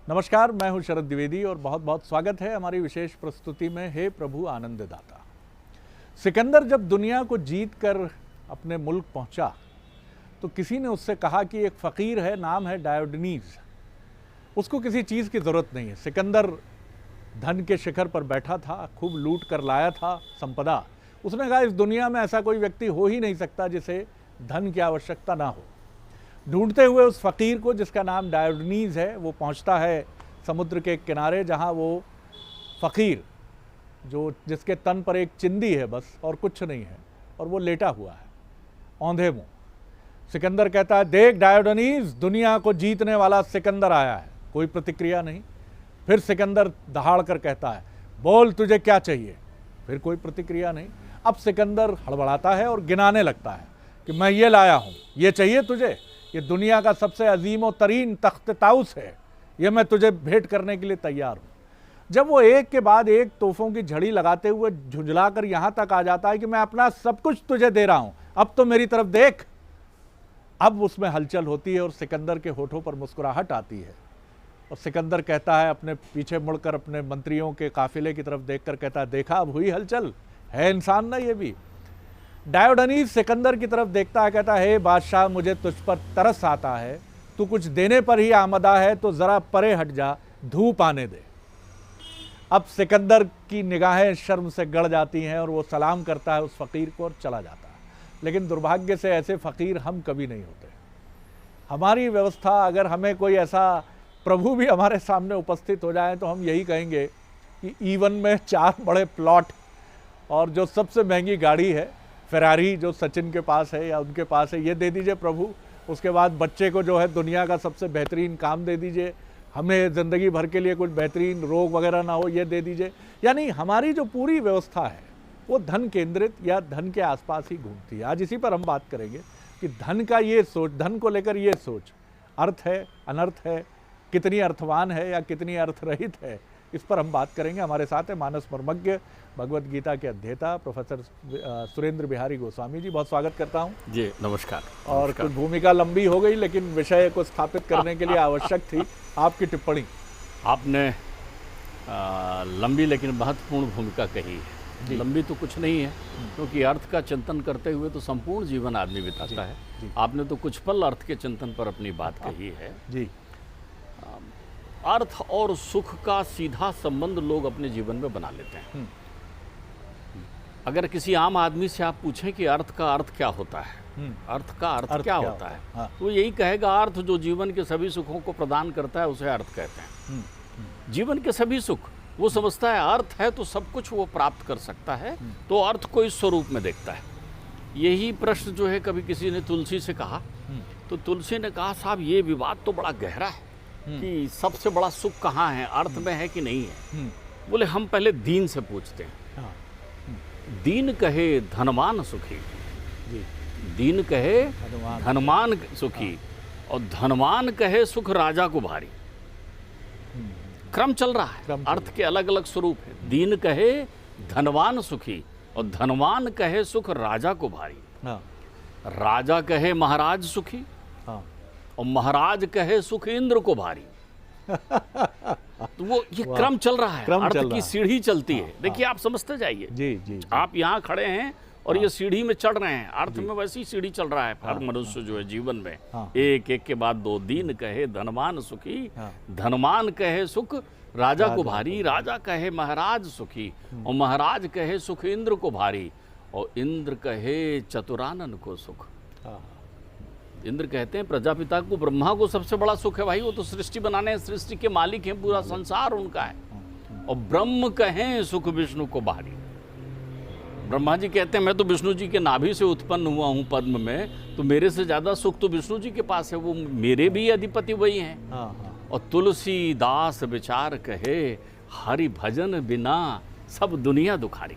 नमस्कार, मैं हूं शरद द्विवेदी और बहुत बहुत स्वागत है हमारी विशेष प्रस्तुति में हे प्रभु आनंददाता। सिकंदर जब दुनिया को जीत कर अपने मुल्क पहुंचा तो किसी ने उससे कहा कि एक फ़कीर है, नाम है डायोडनीज, उसको किसी चीज़ की ज़रूरत नहीं है। सिकंदर धन के शिखर पर बैठा था, खूब लूट कर लाया था संपदा। उसने कहा इस दुनिया में ऐसा कोई व्यक्ति हो ही नहीं सकता जिसे धन की आवश्यकता ना हो। ढूंढते हुए उस फ़कीर को, जिसका नाम डायोडनीज है, वो पहुंचता है समुद्र के किनारे, जहां वो फ़कीर जिसके तन पर एक चिंदी है बस और कुछ नहीं है, और वो लेटा हुआ है औंधे मुंह। सिकंदर कहता है, देख डायोडनीज, दुनिया को जीतने वाला सिकंदर आया है। कोई प्रतिक्रिया नहीं। फिर सिकंदर दहाड़ कर कहता है, बोल तुझे क्या चाहिए। फिर कोई प्रतिक्रिया नहीं। अब सिकंदर हड़बड़ाता है और गिनाने लगता है कि मैं ये लाया हूँ, ये चाहिए तुझे, ये दुनिया का सबसे अजीम और तरीन तख्त ताउस है, ये मैं तुझे भेंट करने के लिए तैयार हूँ। जब वो एक के बाद एक तोहफों की झड़ी लगाते हुए झुंझला कर यहाँ तक आ जाता है कि मैं अपना सब कुछ तुझे दे रहा हूँ, अब तो मेरी तरफ देख। अब उसमें हलचल होती है और सिकंदर के होठों पर मुस्कुराहट आती है और सिकंदर कहता है, अपने पीछे मुड़कर अपने मंत्रियों के काफिले की तरफ देखकर कहता है, देखा अब हुई हलचल, है इंसान ना ये भी। डायोडनीज सिकंदर की तरफ देखता है, कहता है, हे बादशाह, मुझे तुझ पर तरस आता है, तू कुछ देने पर ही आमदा है तो जरा परे हट जा, धूप आने दे। अब सिकंदर की निगाहें शर्म से गड़ जाती हैं और वो सलाम करता है उस फ़कीर को और चला जाता है। लेकिन दुर्भाग्य से ऐसे फ़कीर हम कभी नहीं होते। हमारी व्यवस्था, अगर हमें कोई ऐसा प्रभु भी हमारे सामने उपस्थित हो जाए तो हम यही कहेंगे कि ईवन में 4 बड़े प्लॉट और जो सबसे महंगी गाड़ी है फेरारी, जो सचिन के पास है या उनके पास है, ये दे दीजिए प्रभु। उसके बाद बच्चे को जो है दुनिया का सबसे बेहतरीन काम दे दीजिए, हमें ज़िंदगी भर के लिए कुछ बेहतरीन रोग वगैरह ना हो, ये दे दीजिए। यानी हमारी जो पूरी व्यवस्था है वो धन केंद्रित या धन के आसपास ही घूमती है। आज इसी पर हम बात करेंगे कि धन का ये सोच, धन को लेकर ये सोच अर्थ है, अनर्थ है, कितनी अर्थवान है या कितनी अर्थरहित है, इस पर हम बात करेंगे। हमारे साथ है मानस मर्मज्ञ, भगवत गीता के अध्येता प्रोफेसर सुरेंद्र बिहारी गोस्वामी जी। बहुत स्वागत करता हूं जी। नमस्कार। और कुछ भूमिका लंबी हो गई लेकिन विषय को स्थापित करने के लिए आवश्यक थी आपकी टिप्पणी। आपने लंबी लेकिन महत्वपूर्ण भूमिका कही है। लंबी तो कुछ नहीं है, क्योंकि अर्थ का चिंतन करते हुए तो संपूर्ण जीवन आदमी बिताता है। आपने तो कुछ पल अर्थ के चिंतन पर अपनी बात कही है जी। अर्थ और सुख का सीधा संबंध लोग अपने जीवन में बना लेते हैं। अगर किसी आम आदमी से आप पूछें कि अर्थ का अर्थ क्या होता है, अर्थ का अर्थ क्या होता है, हाँ। तो यही कहेगा, अर्थ जो जीवन के सभी सुखों को प्रदान करता है उसे अर्थ कहते हैं। जीवन के सभी सुख वो समझता है अर्थ है तो सब कुछ वो प्राप्त कर सकता है, तो अर्थ को इस स्वरूप में देखता है। यही प्रश्न जो है कभी किसी ने तुलसी से कहा, तो तुलसी ने कहा, साहब ये विवाद तो बड़ा गहरा है कि सबसे बड़ा सुख कहाँ है, अर्थ में है कि नहीं है। बोले हम पहले दीन से पूछते हैं। दीन कहे धनवान सुखी, दीन कहे धनवान सुखी, और धनवान कहे सुख राजा को भारी। क्रम चल रहा है, अर्थ के अलग अलग स्वरूप है। दीन कहे धनवान सुखी और धनवान कहे सुख राजा को भारी। राजा कहे महाराज सुखी और महाराज कहे सुख इंद्र को भारी। तो वो ये क्रम चल रहा है, अर्थ की सीढ़ी चलती है। देखिए आप समझते जाइए। जी। आप यहाँ खड़े हैं और ये सीढ़ी में चढ़ रहे हैं, अर्थ में वैसी सीढ़ी चल रहा है। हर मनुष्य जो है जीवन में एक एक के बाद दो, दीन कहे धनवान सुखी, धनवान कहे सुख राजा को भारी, राजा कहे महाराज सुखी और महाराज कहे सुख इंद्र को भारी, और इंद्र कहे चतुरानन को सुख। इंद्र कहते हैं प्रजापिता को, ब्रह्मा को सबसे बड़ा सुख है भाई, वो तो सृष्टि बनाने हैं, सृष्टि के मालिक हैं, पूरा संसार उनका है। और ब्रह्म कहें सुख विष्णु को भारी। ब्रह्मा जी कहते हैं मैं तो विष्णु जी के नाभि से उत्पन्न हुआ हूँ पद्म में, तो मेरे से ज्यादा सुख तो विष्णु जी के पास है, वो मेरे भी अधिपति वही हैं। और तुलसीदास विचार कहे, हरि भजन बिना सब दुनिया दुखारी।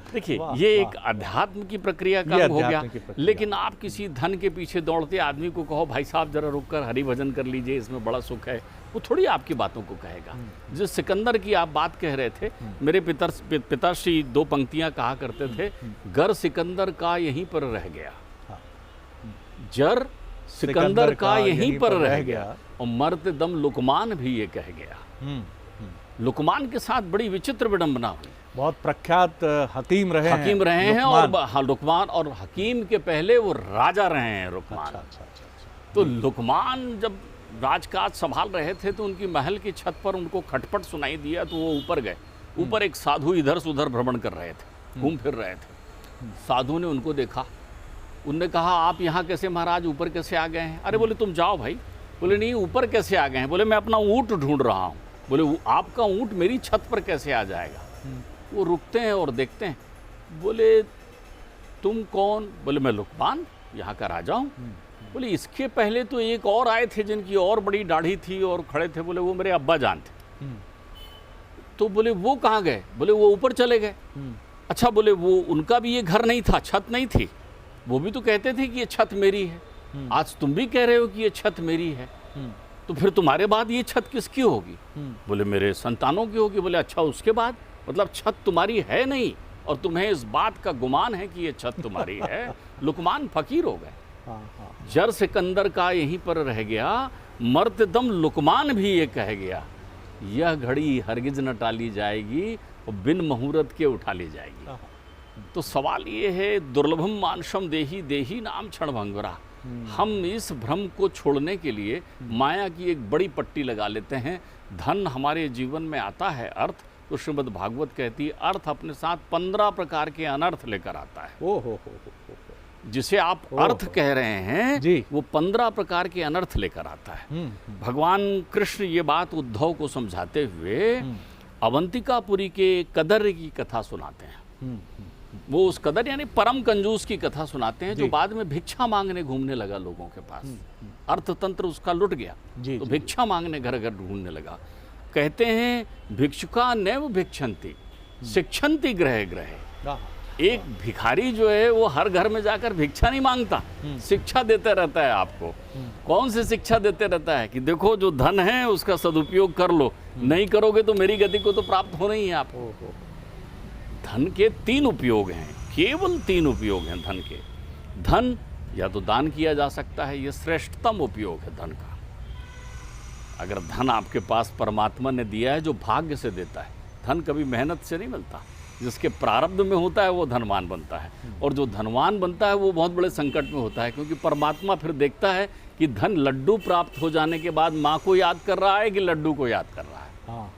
देखिए ये एक अध्यात्म की प्रक्रिया का हो गया। लेकिन आप किसी धन के पीछे दौड़ते आदमी को कहो, भाई साहब जरा रुककर हरि भजन कर लीजिए, इसमें बड़ा सुख है, वो थोड़ी आपकी बातों को कहेगा। जिस सिकंदर की आप बात कह रहे थे, मेरे पिताश्री 2 पंक्तियां कहा करते थे, गर सिकंदर का यहीं पर रह गया, जर सिकंदर का यहीं पर रह गया और मरते दम लुकमान भी ये कह गया। लुकमान के साथ बड़ी विचित्र विडंबना हुई। बहुत प्रख्यात हकीम रहे हैं और हाँ, लुकमान और हकीम के पहले वो राजा रहे हैं लुकमान। अच्छा। तो लुकमान जब राजकाज संभाल रहे थे तो उनकी महल की छत पर उनको खटपट सुनाई दिया, तो वो ऊपर गए। ऊपर एक साधु इधर से उधर भ्रमण कर रहे थे, घूम फिर रहे थे। साधु ने उनको देखा, उनने कहा आप यहाँ कैसे महाराज, ऊपर कैसे आ गए हैं? अरे बोले तुम जाओ भाई। बोले नहीं, ऊपर कैसे आ गए हैं? बोले मैं अपना ऊँट ढूंढ रहा हूँ। बोले आपका ऊँट मेरी छत पर कैसे आ जाएगा? वो रुकते हैं और देखते हैं। बोले तुम कौन? बोले मैं लुकमान, यहाँ का राजा हूँ। बोले इसके पहले तो एक और आए थे जिनकी और बड़ी दाढ़ी थी और खड़े थे। बोले वो मेरे अब्बा जान थे। तो बोले वो कहाँ गए? बोले वो ऊपर चले गए। अच्छा, बोले वो उनका भी ये घर नहीं था, छत नहीं थी? वो भी तो कहते थे कि ये छत मेरी है। आज तुम भी कह रहे हो कि ये छत मेरी है, तो फिर तुम्हारे बाद ये छत किसकी होगी? बोले मेरे संतानों की होगी। बोले अच्छा, उसके बाद मतलब छत तुम्हारी है नहीं और तुम्हें इस बात का गुमान है कि ये छत तुम्हारी है। लुकमान फकीर हो गए। जर सिकंदर का यहीं पर रह गया, मरते दम लुकमान भी ये कह गया, यह घड़ी हरगिज न टाली जाएगी और बिन मुहूर्त के उठा ली जाएगी। तो सवाल ये है, दुर्लभम मानुषम देही देही नाम क्षण भंगुरा। हम इस भ्रम को छोड़ने के लिए माया की एक बड़ी पट्टी लगा लेते हैं। धन हमारे जीवन में आता है, अर्थ तो श्रीमद् भागवत कहती है अर्थ अपने साथ 15 प्रकार के अनर्थ लेकर आता है। जिसे आप अर्थ कह रहे हैं जी, वो 15 प्रकार के अनर्थ लेकर आता है। भगवान कृष्ण ये बात उद्धव को समझाते हुए अवंतिकापुरी के कदर की कथा सुनाते हैं। वो उस कदर यानी परम कंजूस की कथा सुनाते हैं, जो बाद में भिक्षा मांगने घूमने लगा लोगों के पास। अर्थतंत्र उसका लुट गया, तो भिक्षा मांगने घर घर ढूंढने लगा। कहते हैं भिक्षुका नैव भिक्षन्ति शिक्षन्ति ग्रहे ग्रहे। एक भिखारी जो है वो हर घर में जाकर भिक्षा नहीं मांगता, शिक्षा देते रहता है आपको। कौन सी शिक्षा देते रहता है कि देखो जो धन है उसका सदुपयोग कर लो, नहीं करोगे तो मेरी गति को तो प्राप्त होना ही है आपको। धन के 3 उपयोग हैं, केवल 3 उपयोग हैं धन के। धन या तो दान किया जा सकता है, ये श्रेष्ठतम उपयोग है धन का। अगर धन आपके पास परमात्मा ने दिया है, जो भाग्य से देता है, धन कभी मेहनत से नहीं मिलता। जिसके प्रारब्ध में होता है वो धनवान बनता है, और जो धनवान बनता है वो बहुत बड़े संकट में होता है, क्योंकि परमात्मा फिर देखता है कि धन लड्डू प्राप्त हो जाने के बाद माँ को याद कर रहा है कि लड्डू को याद कर रहा है।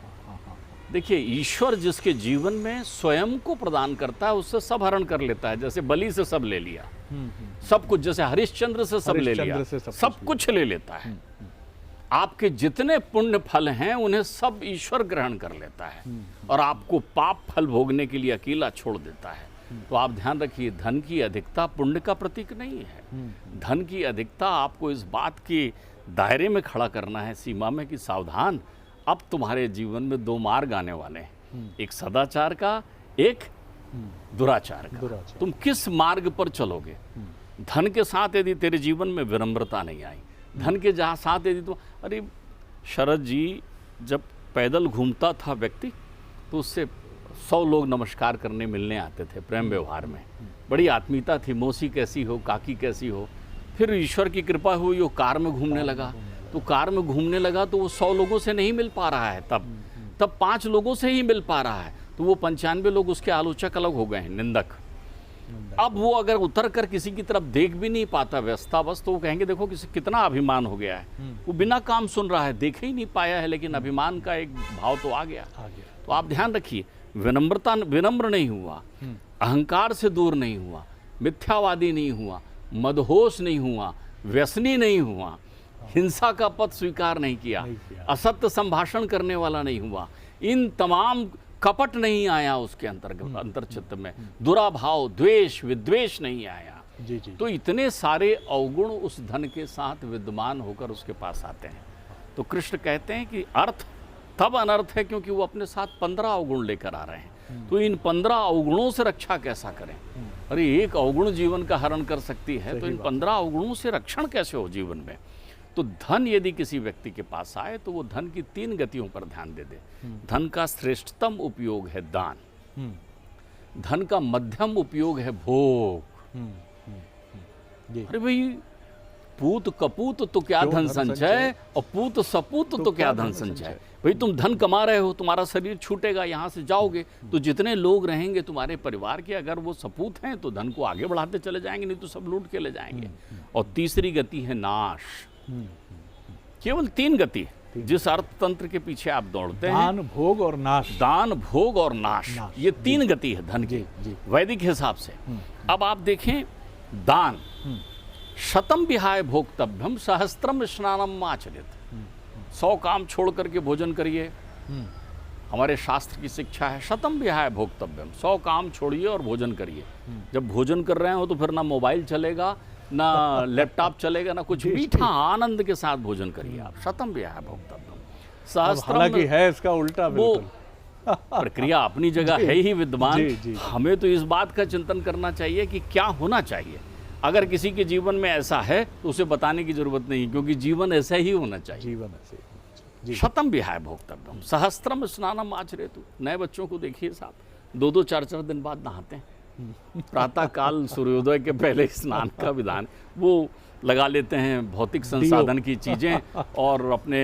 देखिए, ईश्वर जिसके जीवन में स्वयं को प्रदान करता है उससे सब हरण कर लेता है। जैसे बलि से सब ले लिया, सब कुछ, जैसे हरिश्चंद्र से सब ले लिया, सब कुछ ले लेता है। आपके जितने पुण्य फल हैं उन्हें सब ईश्वर ग्रहण कर लेता है और आपको पाप फल भोगने के लिए अकेला छोड़ देता है। तो आप ध्यान रखिए, धन की अधिकता पुण्य का प्रतीक नहीं है। धन की अधिकता आपको इस बात के दायरे में खड़ा करना है, सीमा में, कि सावधान, अब तुम्हारे जीवन में 2 मार्ग आने वाले हैं, एक सदाचार का, एक दुराचार का। तुम किस मार्ग पर चलोगे? धन के साथ यदि तेरे जीवन में विनम्रता नहीं आई, धन के जहाँ साथ यदि तो, अरे शरद जी जब पैदल घूमता था व्यक्ति तो उससे 100 लोग नमस्कार करने मिलने आते थे, प्रेम व्यवहार में बड़ी आत्मीयता थी। मौसी कैसी हो, काकी कैसी हो। फिर ईश्वर की कृपा हुई, वो कार में घूमने लगा, तो कार में घूमने लगा तो वो 100 लोगों से नहीं मिल पा रहा है, तब 5 लोगों से ही मिल पा रहा है, तो वो 95 लोग उसके आलोचक अलग हो गए हैं, निंदक। अब वो अगर उतर कर किसी की तरफ देख भी नहीं पाता व्यवस्थावश, तो वो कहेंगे देखो किसी कितना अभिमान हो गया है। वो बिना काम सुन रहा है, देख ही नहीं पाया है, लेकिन अभिमान का एक भाव तो आ गया। तो आप ध्यान रखिए, विनम्र नहीं हुआ, अहंकार से दूर नहीं हुआ, मिथ्यावादी नहीं हुआ, मदहोश नहीं हुआ, व्यसनी नहीं हुआ, हिंसा का पथ स्वीकार नहीं किया, असत्य संभाषण करने वाला नहीं हुआ, इन तमाम कपट नहीं आया उसके अंतर्चित्त में, दुराभाव, द्वेष, विद्वेष नहीं आया। जी जी। तो इतने सारे अवगुण उस धन के साथ विद्यमान होकर उसके पास आते हैं। तो कृष्ण कहते हैं कि अर्थ तब अनर्थ है क्योंकि वो अपने साथ 15 अवगुण लेकर आ रहे हैं। तो इन 15 अवगुणों से रक्षा कैसा करें? अरे एक अवगुण जीवन का हरण कर सकती है, तो इन 15 अवगुणों से रक्षण कैसे हो जीवन में? तो धन यदि किसी व्यक्ति के पास आए तो वो धन की 3 गतियों पर ध्यान दे दे। धन का श्रेष्ठतम उपयोग है दान, धन का मध्यम उपयोग है भोग। अरे भाई पूत कपूत तो क्या धन संचय, और पूत सपूत तो क्या धन संचय। भाई तुम धन कमा रहे हो, तुम्हारा शरीर छूटेगा, यहाँ से जाओगे तो जितने लोग रहेंगे तुम्हारे परिवार के, अगर वो सपूत हैं तो धन को आगे बढ़ाते चले जाएंगे, नहीं तो सब लूट के ले जाएंगे। और तीसरी गति है नाश। केवल 3 गति जिस अर्थतंत्र के पीछे आप दौड़ते हैं, दान, भोग और नाश। दान, भोग और नाश, ये 3 गति है धन की वैदिक हिसाब से। अब आप देखें दान, शतम विहाय भोक्तव्यम सहस्त्रम स्नानम आचरित। 100 काम छोड़ करके भोजन करिए, हमारे शास्त्र की शिक्षा है। शतम विहाय भोक्तव्यम, 100 काम छोड़िए और भोजन करिए। जब भोजन कर रहे हो तो फिर ना मोबाइल चलेगा, ना लैपटॉप चलेगा, ना कुछ, मीठा आनंद के साथ भोजन करिए आप। शतम विहाय भोक्तव्यम सहस्त्रम, हालांकि है इसका उल्टा, वो प्रक्रिया अपनी जगह है ही विद्यमान। हमें तो इस बात का चिंतन करना चाहिए कि क्या होना चाहिए। अगर किसी के जीवन में ऐसा है तो उसे बताने की जरूरत नहीं, क्योंकि जीवन ऐसा ही होना चाहिए। जीवन ऐसे। शतम विहाय भोक्तव्यम सहस्त्रम स्नानम आचरेतु। नए बच्चों को देखिए साहब, 2-2, 4-4 दिन बाद नहाते हैं। प्रातः काल सूर्योदय के पहले स्नान का विधान, वो लगा लेते हैं भौतिक संसाधन की चीजें, और अपने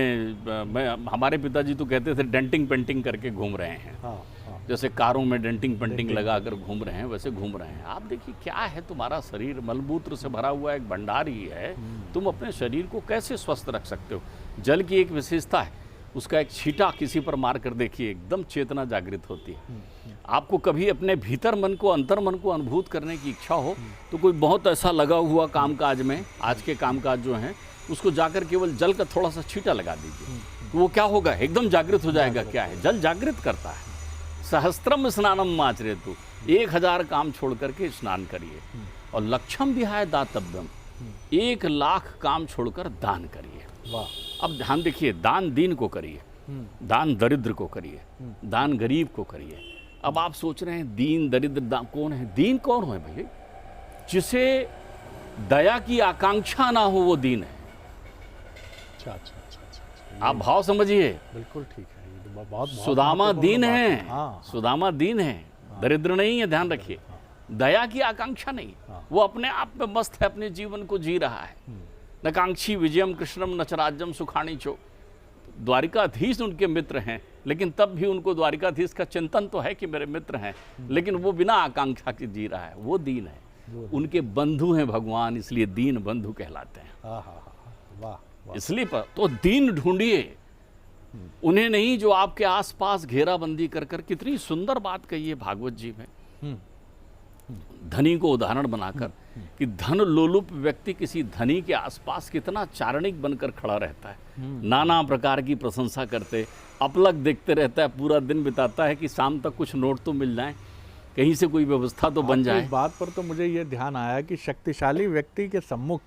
हमारे पिताजी तो कहते थे डेंटिंग पेंटिंग करके घूम रहे हैं। जैसे कारों में डेंटिंग पेंटिंग लगा कर घूम रहे हैं, वैसे घूम रहे हैं। आप देखिए क्या है, तुम्हारा शरीर मलमूत्र से भरा हुआ एक भंडार ही है। तुम अपने शरीर को कैसे स्वस्थ रख सकते हो? जल की एक विशेषता है, उसका एक छींटा किसी पर मार कर देखिए, एकदम चेतना जागृत होती है। आपको कभी अपने भीतर मन को, अंतर मन को अनुभूत करने की इच्छा हो तो कोई बहुत ऐसा लगा हुआ कामकाज में, आज के कामकाज जो हैं, उसको जाकर केवल जल का थोड़ा सा छींटा लगा दीजिए, तो वो क्या होगा, एकदम जागृत हो जाएगा। क्या है, जल जागृत करता है। सहस्त्रम स्नानम आचरेतु, 1000 काम छोड़ करके स्नान करिए। और लक्षम विहाय दातव्यम, 1,00,000 काम छोड़कर दान करिए। वाह। अब ध्यान देखिए, दान दीन को करिए, दान दरिद्र को करिए, दान गरीब को करिए। अब आप सोच रहे हैं दीन दरिद्र कौन है? दीन कौन है भाई? जिसे दया की आकांक्षा ना हो वो दीन है। अच्छा। आप भाव समझिए। बिल्कुल ठीक है, बहुत सुदामा दीन है। सुदामा दीन है, दरिद्र नहीं है, ध्यान रखिए। दया की आकांक्षा नहीं, वो अपने आप में मस्त है, अपने जीवन को जी रहा है। न कांक्षी विजयम कृष्णम न च राज्यम सुखाणी चो। द्वारिकाधीश उनके मित्र हैं, लेकिन तब भी उनको द्वारिकाधीश का चिंतन तो है कि मेरे मित्र हैं, लेकिन वो बिना आकांक्षा के जी रहा है, वो दीन है। उनके बंधु हैं भगवान, इसलिए दीन बंधु कहलाते हैं। वाह। इसलिए तो दीन ढूंढिए, उन्हें नहीं जो आपके आसपास घेराबंदी कर कर। कितनी सुंदर बात कही है भागवत जी में, धनी को उदाहरण बनाकर, कि धन लोलुप व्यक्ति किसी धनी के आसपास कितना चारणिक बनकर खड़ा रहता है, नाना प्रकार की प्रशंसा करते, अपलक देखते रहता है, पूरा दिन बिताता है कि शाम तक कुछ नोट तो मिल जाए, कहीं से कोई व्यवस्था तो बन जाए। इस बात पर तो मुझे ये ध्यान आया कि शक्तिशाली व्यक्ति के सम्मुख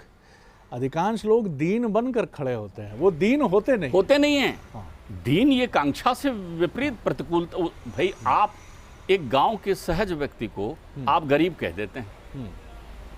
अधिकांश लोग दीन बनकर खड़े होते हैं, वो दीन होते नहीं हैं। दीन ये कांक्षा से विपरीत प्रतिकूल। भाई आप एक गांव के सहज व्यक्ति को आप गरीब कह देते हैं,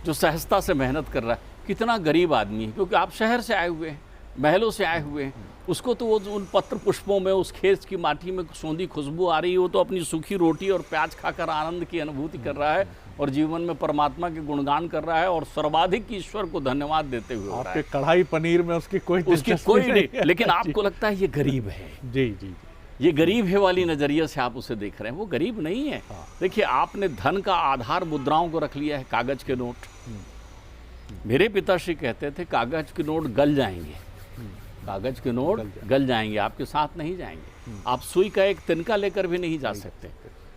जो सहजता से मेहनत कर रहा है। कितना गरीब आदमी है, क्योंकि आप शहर से आए हुए हैं, महलों से आए हुए हैं। उसको तो वो उन पत्र पुष्पों में, उस खेत की माटी में सौंधी खुशबू आ रही है, वो तो अपनी सूखी रोटी और प्याज खाकर आनंद की अनुभूति कर रहा है, और जीवन में परमात्मा के गुणगान कर रहा है, और सर्वाधिक ईश्वर को धन्यवाद देते हुए हो रहा है। कढ़ाई पनीर में उसकी कोई नहीं, लेकिन आपको लगता है ये गरीब है। जी, ये गरीब है वाली नजरिए से आप उसे देख रहे हैं, वो गरीब नहीं है। देखिए, आपने धन का आधार मुद्राओं को रख लिया है, कागज के नोट। मेरे पिताश्री कहते थे कागज के नोट गल जाएंगे, कागज के नोट गल जाएंगे, आपके साथ नहीं जाएंगे। आप सुई का एक तिनका लेकर भी नहीं जा सकते,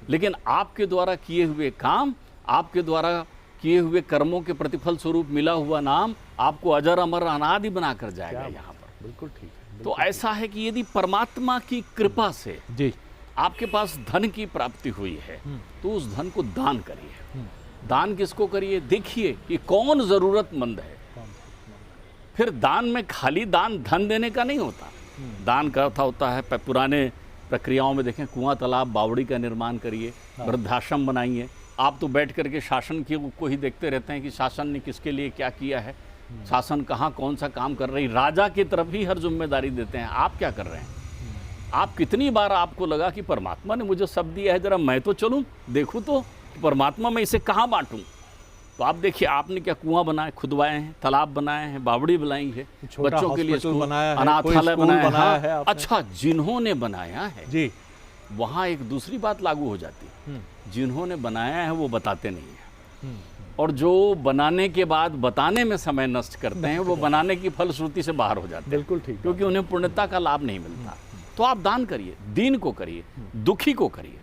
लेकिन आपके द्वारा किए हुए काम, आपके द्वारा किए हुए कर्मों के प्रतिफल स्वरूप मिला हुआ नाम आपको अजर अमर अनादि बनाकर जाएगा यहाँ पर। बिल्कुल ठीक है। तो ऐसा है कि यदि परमात्मा की कृपा से जी आपके पास धन की प्राप्ति हुई है, तो उस धन को दान करिए। दान किसको करिए? देखिए कि कौन जरूरतमंद है। फिर दान में खाली दान धन देने का नहीं होता, दान का अर्थ होता है, पुराने प्रक्रियाओं में देखें, कुआं तालाब बावड़ी का निर्माण करिए, वृद्धाश्रम बनाइए। आप तो बैठ करके शासन को ही देखते रहते हैं कि शासन ने किसके लिए क्या किया है, शासन कहाँ कौन सा काम कर रही, राजा की तरफ ही हर जिम्मेदारी देते हैं। आप क्या कर रहे हैं? आप कितनी बार आपको लगा कि परमात्मा ने मुझे सब दिया है, जरा मैं तो चलूं, देखूं तो परमात्मा मैं इसे कहाँ बांटूं, तो आप देखिए, आपने क्या कुआं बनाए, खुदवाए हैं, तालाब बनाए हैं, बावड़ी बनाई है, बच्चों के लिए स्कूल बनाया है, अनाथालय बनाया है। अच्छा, जिन्होंने बनाया है जी, वहाँ एक दूसरी बात लागू हो जाती है, जिन्होंने बनाया है वो बताते नहीं है, और जो बनाने के बाद बताने में समय नष्ट करते हैं वो बनाने की फलश्रुति से बाहर हो जाते हैं। बिल्कुल ठीक, क्योंकि उन्हें पुण्यता का लाभ नहीं मिलता। तो आप दान करिए, दीन को करिए, दुखी को करिए।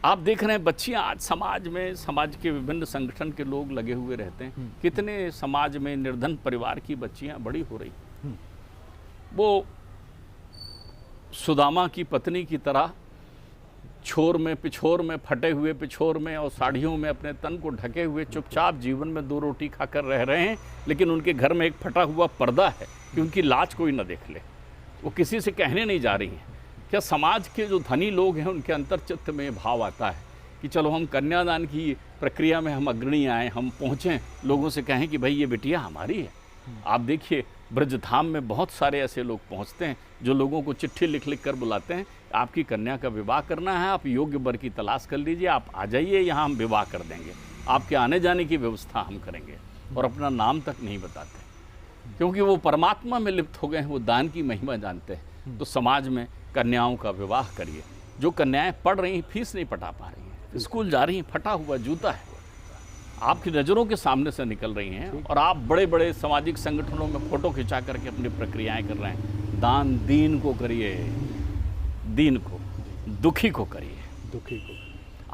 आप देख रहे हैं बच्चियां आज समाज में, समाज के विभिन्न संगठन के लोग लगे हुए रहते हैं, कितने समाज में निर्धन परिवार की बच्चियां बड़ी हो रही। वो सुदामा की पत्नी की तरह छोर में, पिछोर में, फटे हुए पिछोर में और साड़ियों में अपने तन को ढके हुए चुपचाप जीवन में 2 रोटी खाकर रह रहे हैं, लेकिन उनके घर में एक फटा हुआ पर्दा है कि उनकी लाज कोई न देख ले। वो किसी से कहने नहीं जा रही हैं। क्या समाज के जो धनी लोग हैं उनके अंतर्चित्त में भाव आता है कि चलो हम कन्यादान की प्रक्रिया में हम अग्रणी आए, हम पहुँचें, लोगों से कहें कि भाई ये बिटिया हमारी है। आप देखिए ब्रजधाम में बहुत सारे ऐसे लोग पहुंचते हैं जो लोगों को चिट्ठी लिख लिख कर बुलाते हैं, आपकी कन्या का विवाह करना है, आप योग्य वर की तलाश कर लीजिए, आप आ जाइए, यहाँ हम विवाह कर देंगे, आपके आने जाने की व्यवस्था हम करेंगे। और अपना नाम तक नहीं बताते, क्योंकि वो परमात्मा में लिप्त हो गए हैं, वो दान की महिमा जानते हैं। तो समाज में कन्याओं का विवाह करिए। जो कन्याएं पढ़ रही हैं, फीस नहीं पटा पा रही हैं, स्कूल जा रही हैं, फटा हुआ जूता है, आपकी नज़रों के सामने से निकल रही हैं, और आप बड़े बड़े सामाजिक संगठनों में फ़ोटो खिंचा करके अपनी प्रक्रियाएं कर रहे हैं। दान दीन को करिए, दीन को, दुखी को करिए, दुखी को।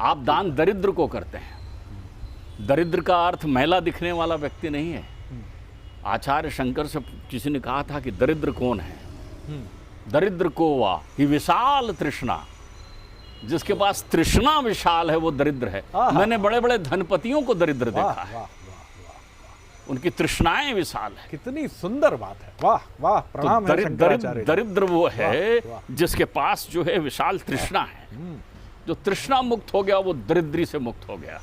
आप दान दरिद्र को करते हैं। दरिद्र का अर्थ मैला दिखने वाला व्यक्ति नहीं है। आचार्य शंकर से किसी ने कहा था कि दरिद्र कौन है? दरिद्र को वा ही विशाल तृष्णा, जिसके पास तृष्णा विशाल है वो दरिद्र है। मैंने बड़े बड़े धनपतियों को दरिद्र देखा है, उनकी तृष्णाएं विशाल है। कितनी सुंदर बात है, वाह वाह, प्रणाम। तो दरिद्र वो है जिसके पास जो है विशाल तृष्णा है। जो तृष्णा मुक्त हो गया वो दरिद्री से मुक्त हो गया।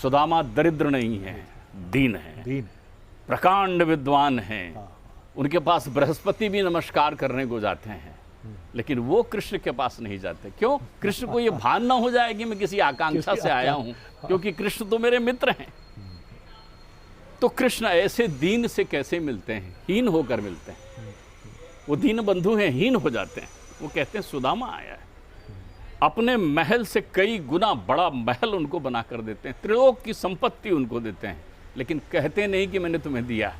सुदामा दरिद्र नहीं है, दीन है, प्रकांड विद्वान हैं। उनके पास बृहस्पति भी नमस्कार करने को जाते हैं, लेकिन वो कृष्ण के पास नहीं जाते। क्यों? कृष्ण को ये भान ना हो जाए कि मैं किसी आकांक्षा से आया हूं, क्योंकि कृष्ण तो मेरे मित्र हैं। तो कृष्ण ऐसे दीन से कैसे मिलते हैं? हीन होकर मिलते हैं। वो दीन बंधु हैं, हीन हो जाते हैं। वो कहते हैं सुदामा आया है, अपने महल से कई गुना बड़ा महल उनको बना कर देते हैं, त्रिलोक की संपत्ति उनको देते हैं, लेकिन कहते नहीं कि मैंने तुम्हें दिया।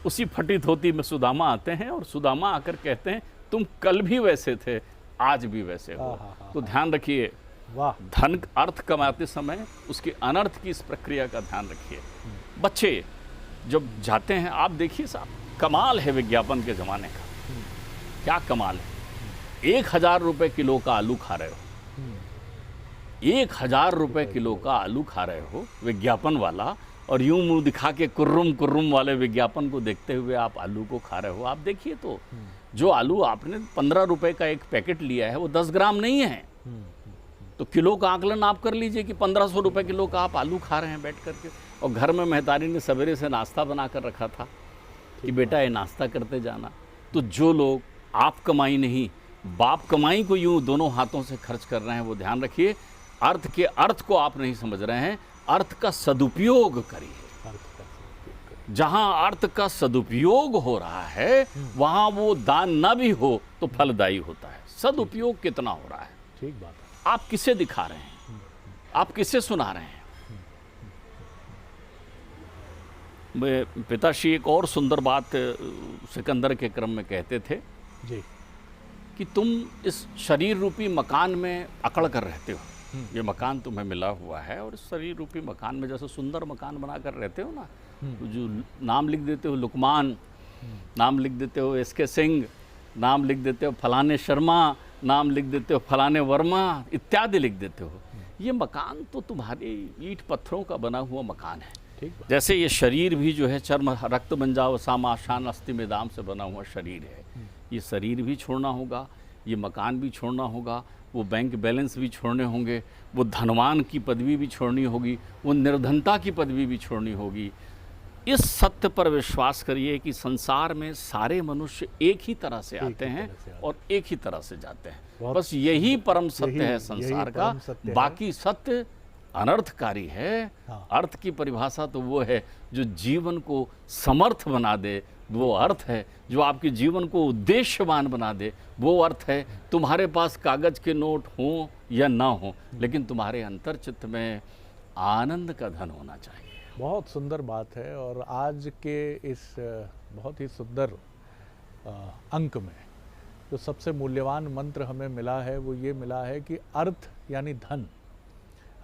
उसी फटी धोती में सुदामा आते हैं और सुदामा आकर कहते हैं तुम कल भी वैसे थे, आज भी वैसे हो। तो ध्यान रखिए, धन अर्थ कमाते समय उसके अनर्थ की इस प्रक्रिया का ध्यान रखिए। बच्चे जब जाते हैं, आप देखिए साहब, कमाल है विज्ञापन के ज़माने का, क्या कमाल है। 1000 रुपये किलो का आलू खा रहे हो, 1000 रुपये किलो का आलू खा रहे हो विज्ञापन वाला, और यूं मुंह दिखा के कुर्रुम कुर्रुम वाले विज्ञापन को देखते हुए आप आलू को खा रहे हो। आप देखिए तो जो आलू आपने 15 रुपए का एक पैकेट लिया है वो 10 ग्राम नहीं है। तो किलो का आकलन आप कर लीजिए कि 1500 रुपए किलो का आप आलू खा रहे हैं बैठ करके। और घर में महतारी ने सवेरे से नाश्ता बना कर रखा था कि बेटा ये नाश्ता करते जाना। तो जो लोग आप कमाई नहीं बाप कमाई को यूं दोनों हाथों से खर्च कर रहे हैं, वो ध्यान रखिए। अर्थ के अर्थ को आप नहीं समझ रहे हैं, अर्थ का सदुपयोग करिए। जहां अर्थ का सदुपयोग हो रहा है वहां वो दान न भी हो तो फलदायी होता है। सदुपयोग कितना हो रहा है, ठीक बात है। आप किसे दिखा रहे हैं, आप किसे सुना रहे हैं। पिताश्री एक और सुंदर बात सिकंदर के क्रम में कहते थे जी, कि तुम इस शरीर रूपी मकान में अकड़ कर रहते हो। ये मकान तुम्हें मिला हुआ है और इस शरीर रूपी मकान में जैसे सुंदर मकान बना कर रहते हो ना, तो जो नाम लिख देते हो लुकमान, नाम लिख देते हो एसके सिंह, नाम लिख देते हो फलाने शर्मा, नाम लिख देते हो फलाने वर्मा इत्यादि लिख देते हो। ये मकान तो तुम्हारे ईंट पत्थरों का बना हुआ मकान है। जैसे ये शरीर भी जो है चर्म रक्त मंजाव सामा शान अस्थि में दाम से बना हुआ शरीर है। ये शरीर भी छोड़ना होगा, ये मकान भी छोड़ना होगा, वो बैंक बैलेंस भी छोड़ने होंगे, वो धनवान की पदवी भी छोड़नी होगी, वो निर्धनता की पदवी भी छोड़नी होगी। इस सत्य पर विश्वास करिए कि संसार में सारे मनुष्य एक ही तरह से आते हैं और एक ही तरह से जाते हैं। बस यही परम सत्य है संसार का। बाकी सत्य अनर्थकारी है। हाँ। अर्थ की परिभाषा तो वो है जो जीवन को समर्थ बना दे, वो अर्थ है। जो आपके जीवन को उद्देश्यवान बना दे, वो अर्थ है। तुम्हारे पास कागज के नोट हों या ना हो, लेकिन तुम्हारे अंतर्चित्त में आनंद का धन होना चाहिए। बहुत सुंदर बात है। और आज के इस बहुत ही सुंदर अंक में जो सबसे मूल्यवान मंत्र हमें मिला है वो ये मिला है कि अर्थ यानी धन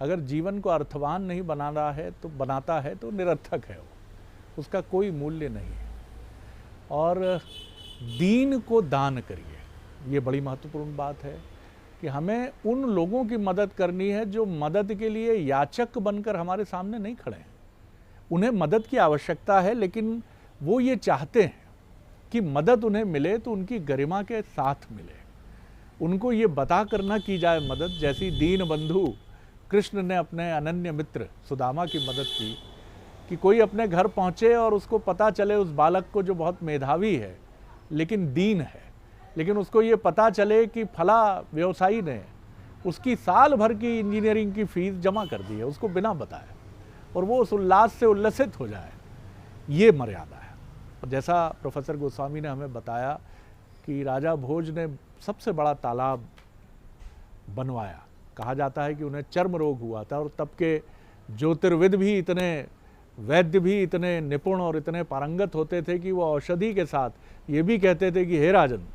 अगर जीवन को अर्थवान नहीं बनाता है तो निरर्थक है, वो उसका कोई मूल्य नहीं है। और दीन को दान करिए, ये बड़ी महत्वपूर्ण बात है कि हमें उन लोगों की मदद करनी है जो मदद के लिए याचक बनकर हमारे सामने नहीं खड़े हैं। उन्हें मदद की आवश्यकता है, लेकिन वो ये चाहते हैं कि मदद उन्हें मिले तो उनकी गरिमा के साथ मिले। उनको ये बता कर न की जाए मदद, जैसी दीन बंधु कृष्ण ने अपने अनन्य मित्र सुदामा की मदद की, कि कोई अपने घर पहुँचे और उसको पता चले उस बालक को जो बहुत मेधावी है लेकिन दीन है, लेकिन उसको ये पता चले कि फला व्यवसायी ने उसकी साल भर की इंजीनियरिंग की फीस जमा कर दी है उसको बिना बताए, और वो उस उल्लास से उल्लसित हो जाए, ये मर्यादा है। और जैसा प्रोफेसर गोस्वामी ने हमें बताया कि राजा भोज ने सबसे बड़ा तालाब बनवाया, कहा जाता है कि उन्हें चर्म रोग हुआ था, और तब के ज्योतिर्विद भी इतने, वैद्य भी इतने निपुण और इतने पारंगत होते थे कि वो औषधि के साथ ये भी कहते थे कि हे राजन,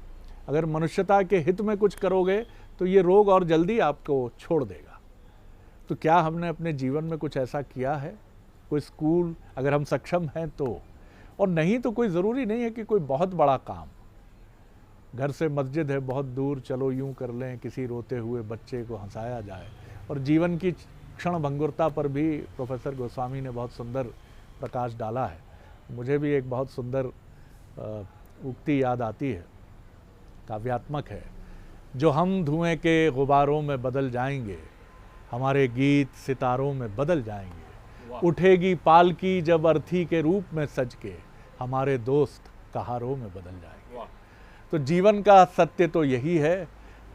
अगर मनुष्यता के हित में कुछ करोगे तो ये रोग और जल्दी आपको छोड़ देगा। तो क्या हमने अपने जीवन में कुछ ऐसा किया है? कोई स्कूल अगर हम सक्षम हैं तो, और नहीं तो कोई ज़रूरी नहीं है कि कोई बहुत बड़ा काम, घर से मस्जिद है बहुत दूर, चलो यूं कर लें, किसी रोते हुए बच्चे को हंसाया जाए। और जीवन की क्षण भंगुरता पर भी प्रोफेसर गोस्वामी ने बहुत सुंदर प्रकाश डाला है। मुझे भी एक बहुत सुंदर उक्ति याद आती है, काव्यात्मक है, जो हम धुएं के गुबारों में बदल जाएंगे, हमारे गीत सितारों में बदल जाएंगे, उठेगी पालकी जब अर्थी के रूप में सज के, हमारे दोस्त कहारों में बदल जाएंगे। तो जीवन का सत्य तो यही है।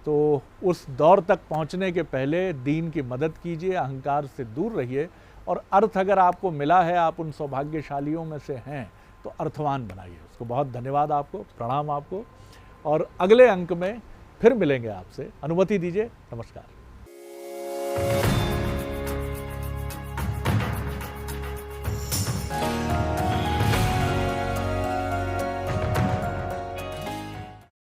तो उस दौर तक पहुंचने के पहले दीन की मदद कीजिए, अहंकार से दूर रहिए, और अर्थ अगर आपको मिला है, आप उन सौभाग्यशालियों में से हैं, तो अर्थवान बनाइए उसको। बहुत धन्यवाद आपको, प्रणाम आपको, और अगले अंक में फिर मिलेंगे आपसे। अनुमति दीजिए, नमस्कार।